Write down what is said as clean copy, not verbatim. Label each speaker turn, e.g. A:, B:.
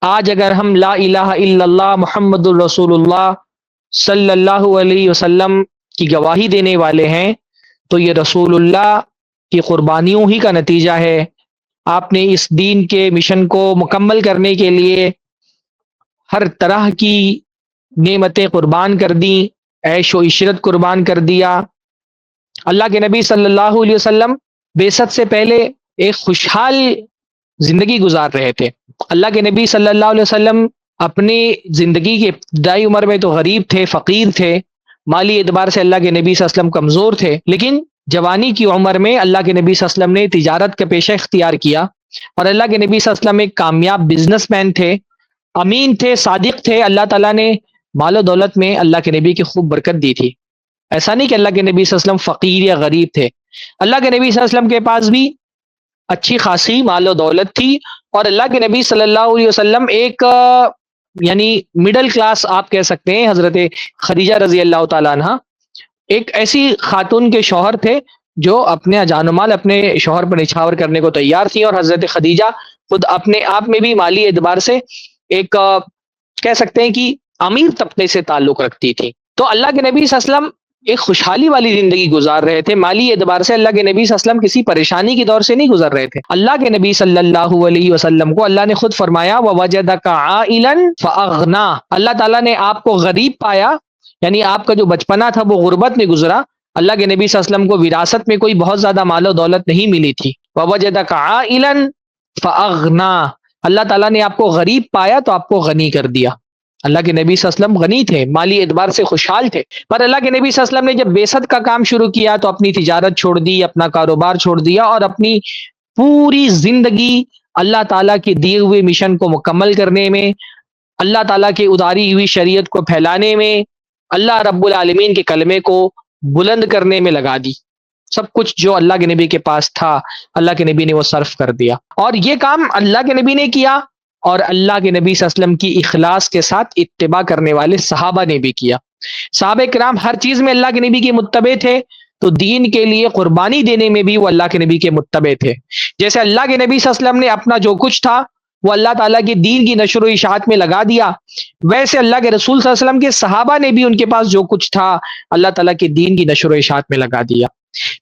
A: آج اگر ہم لا الہ الا اللہ محمد الرسول اللہ صلی اللہ علیہ وسلم کی گواہی دینے والے ہیں تو یہ رسول اللہ کی قربانیوں ہی کا نتیجہ ہے۔ آپ نے اس دین کے مشن کو مکمل کرنے کے لیے ہر طرح کی نعمتیں قربان کر دیں، عیش و عشرت قربان کر دیا۔ اللہ کے نبی صلی اللہ علیہ وسلم بعثت سے پہلے ایک خوشحال زندگی گزار رہے تھے۔ اللہ کے نبی صلی اللہ علیہ وسلم اپنی زندگی کی ابتدائی عمر میں تو غریب تھے، فقیر تھے، مالی اعتبار سے اللہ کے نبی صلی اللہ علیہ وسلم کمزور تھے، لیکن جوانی کی عمر میں اللہ کے نبی صلی اللہ علیہ وسلم نے تجارت کا پیشہ اختیار کیا، اور اللہ کے نبی صلی اللہ علیہ وسلم ایک کامیاب بزنس مین تھے، امین تھے، صادق تھے۔ اللہ تعالیٰ نے مال و دولت میں اللہ کے نبی کی خوب برکت دی تھی۔ ایسا نہیں کہ اللہ کے نبی صلی اللہ علیہ وسلم فقیر یا غریب تھے، اللہ کے نبی صلی اللہ علیہ وسلم کے پاس بھی اچھی خاصی مال و دولت تھی، اور اللہ کے نبی صلی اللہ علیہ وسلم ایک یعنی مڈل کلاس آپ کہہ سکتے ہیں۔ حضرت خدیجہ رضی اللہ تعالیٰ عنہ ایک ایسی خاتون کے شوہر تھے جو اپنے جان و مال اپنے شوہر پر نچھاور کرنے کو تیار تھی، اور حضرت خدیجہ خود اپنے آپ میں بھی مالی اعتبار سے ایک کہہ سکتے ہیں کہ امیر طبقے سے تعلق رکھتی تھی۔ تو اللہ کے نبی صلی اللہ علیہ وسلم ایک خوشحالی والی زندگی گزار رہے تھے، مالی اعتبار سے اللہ کے نبی صلی اللہ علیہ وسلم کسی پریشانی کی دور سے نہیں گزر رہے تھے۔ اللہ کے نبی صلی اللہ علیہ وسلم کو اللہ نے خود فرمایا وَوَجَدَكَ عَائِلًا فَأَغْنَا، اللہ تعالیٰ نے آپ کو غریب پایا، یعنی آپ کا جو بچپنا تھا وہ غربت میں گزرا۔ اللہ کے نبی صلی اللہ علیہ وسلم کو وراثت میں کوئی بہت زیادہ مال و دولت نہیں ملی تھی۔ وَوَجَدَكَ عَائِلًا فَأَغْنَا، اللہ تعالیٰ نے آپ کو غریب پایا تو آپ کو غنی کر دیا۔ اللہ کے نبی صلی اللہ علیہ وسلم غنی تھے، مالی اعتبار سے خوشحال تھے، پر اللہ کے نبی صلی اللہ علیہ وسلم نے جب بعثت کا کام شروع کیا تو اپنی تجارت چھوڑ دی، اپنا کاروبار چھوڑ دیا، اور اپنی پوری زندگی اللہ تعالیٰ کے دیے ہوئے مشن کو مکمل کرنے میں، اللہ تعالیٰ کی اتاری ہوئی شریعت کو پھیلانے میں، اللہ رب العالمین کے کلمے کو بلند کرنے میں لگا دی۔ سب کچھ جو اللہ کے نبی کے پاس تھا اللہ کے نبی نے وہ صرف کر دیا، اور یہ کام اللہ کے نبی نے کیا، اور اللہ کے نبی صلی اللہ علیہ وسلم کی اخلاص کے ساتھ اتباع کرنے والے صحابہ نے بھی کیا۔ صحابہ کرام ہر چیز میں اللہ کے نبی کے متبع تھے، تو دین کے لیے قربانی دینے میں بھی وہ اللہ کے نبی کے متبع تھے۔ جیسے اللہ کے نبی صلی اللہ علیہ وسلم نے اپنا جو کچھ تھا وہ اللہ تعالیٰ کے دین کی نشر و اشاعت میں لگا دیا، ویسے اللہ کے رسول صلی اللہ علیہ وسلم کے صحابہ نے بھی ان کے پاس جو کچھ تھا اللہ تعالیٰ کے دین کی نشر و اشاعت میں لگا دیا۔